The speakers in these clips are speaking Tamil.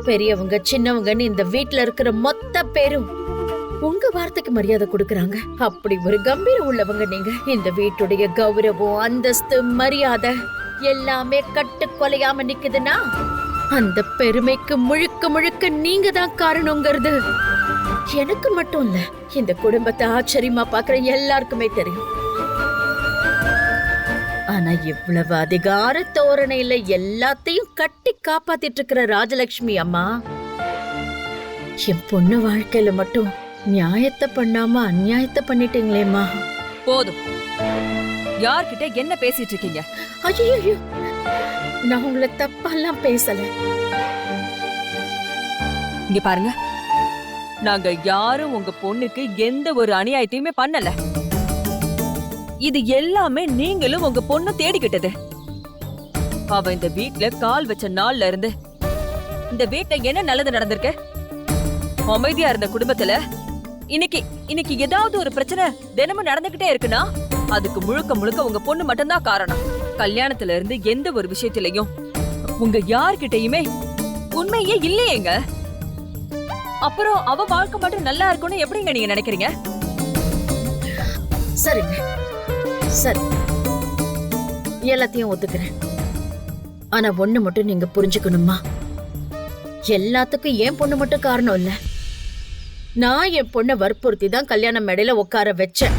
பெரியவங்க சின்னவங்கன்னு இந்த வீட்ல இருக்கிற மொத்த பேரும் உங்க வார்த்தைக்கு மரியாதை கொடுக்கறாங்க. அப்படி ஒரு கம்பீரம் உள்ளவங்க நீங்க. இந்த வீட்டுடைய கௌரவம், அந்தஸ்து, மரியாதை எல்லாமே கட்டு கொலையாம நிக்குதுன்னா அந்த பெருமைக்கு முழுக்க முழுக்க நீங்க தான் காரணங்கிறது எனக்கு மட்டும் இல்ல, இந்த குடும்பத்தை ஆச்சரியமா பாக்குற எல்லாருக்குமே தெரியும். ஆனா இவ்வளவு அதிகார தோரணையில எல்லாத்தையும் கட்டி காப்பாத்திட்டு இருக்கிற ராஜலட்சுமி அம்மா என் பொண்ணு வாழ்க்கையில மட்டும் நியாயத்தை பண்ணாம அநியாயத்தை பண்ணிட்டீங்களேம்மா. போதும். யார்கிட்ட என்ன பேசிட்டு இருக்கீங்க? ஐயோ, நான் உங்களை தப்பெல்லாம் பேசல. இங்க பாருங்க, நாங்க யாரும் உங்க பொண்ணுக்கு எந்த ஒரு அநியாயத்தையுமே பண்ணல. இது எல்லாமே நீங்களும் உங்க பொண்ணு தேடிக்கிட்டது. அவ இந்த வீட்ல கால் வச்ச நாள்ல இருந்து இந்த வீட்ல என்ன நல்லது நடந்திருக்கு? அமைதியா இருந்த குடும்பத்துல இன்னைக்கு ஏதாவது ஒரு பிரச்சனை தினமும் நடந்துகிட்டே இருக்குன்னா அதுக்கு முழுக்க முழுக்க உங்க பொண்ணு மட்டும்தான் காரணம். கல்யாணத்துல இருந்து எந்த ஒரு விஷயத்திலையும் உங்க யார்கிட்டயுமே உண்மையே இல்லையேங்க. அப்புறம் அவ வாழ்க்கை மட்டும் நல்லா இருக்கும்னு எப்படிங்க நீங்க நினைக்கிறீங்க? சரிங்க, சரி, எல்லாத்தையும் ஒத்துக்கிறேன். ஆனா ஒண்ணு மட்டும் நீங்க புரிஞ்சுக்கணுமா, எல்லாத்துக்கும் என் பொண்ணு மட்டும் காரணம் இல்ல. நான் என் பொண்ணை வற்புறுத்தி தான் கல்யாண மேடையில உட்கார வச்சேன்.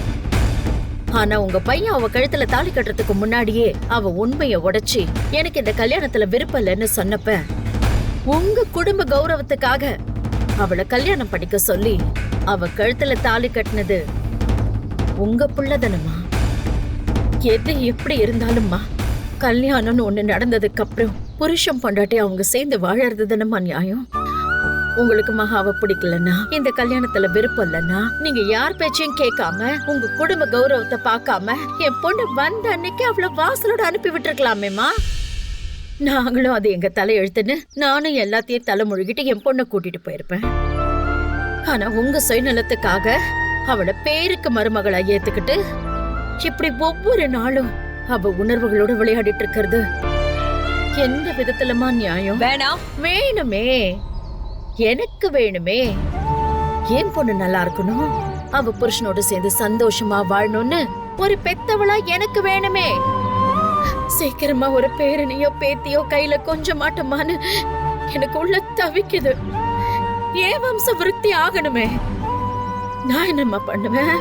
ஆனா உங்க பையன் அவ கழுத்துல தாலி கட்டுறதுக்கு முன்னாடியே அவ உண்மைய உடைச்சி எனக்கு இந்த கல்யாணத்துல விருப்பம் இல்லைன்னு சொன்னப்ப உங்க குடும்ப கௌரவத்துக்காக அவளை கல்யாணம் பண்ணிக்க சொல்லி அவ கழுத்துல தாலி கட்டினது உங்க புள்ளதனமா? எது எப்படி இருந்தாலும்மா, கல்யாணம்னு ஒண்ணு நடந்ததுக்கு அப்புறம் புருஷன் பொண்டாட்டி அவங்க சேர்ந்து வாழறது தானம்மா நியாயம். உங்களுக்கு மகாவை பிடிக்கலன்னா, இந்த கல்யாணத்துல விருப்பம் இல்லைன்னா நீங்க யார் பேச்சையும் கேட்காம உங்க குடும்ப கௌரவத்தை பார்க்காம என் பொண்ணு வந்த அன்னைக்கு அவளை வாசலோட அனுப்பி விட்டுருக்கலாமேமா. நாங்களும் அது எங்க தலையெழுத்துன்னு நானும் எல்லாத்தையும் தலை முழுகிட்டு என் பொண்ணை கூட்டிட்டு போயிருப்பேன். ஆனா உங்க சுயநலத்துக்காக அவளை பேருக்கு மருமகளா ஏத்துக்கிட்டு இப்படி ஒவ்வொரு நாளும் அவ உணர்வுகளோட விளையாடிட்டு இருக்கிறது எந்த விதத்துலமா நியாயம்? வேணாம். வேணுமே, எனக்கு வேணுமே. என் பொண்ணு நல்லா இருக்கணும், அவ புருஷனோட சேர்ந்து சந்தோஷமா வாழணும்னு ஒரு பெத்தவளா எனக்கு வேணுமே. சீக்கிரமா ஒரு பேரனையோ பேத்தியோ கையில கொஞ்சம் மாட்டமான்னு எனக்கு உள்ள தவிக்குது. ஏன் வம்ச விருத்தி ஆகணுமே. நான் என்னம்மா பண்ணுவேன்?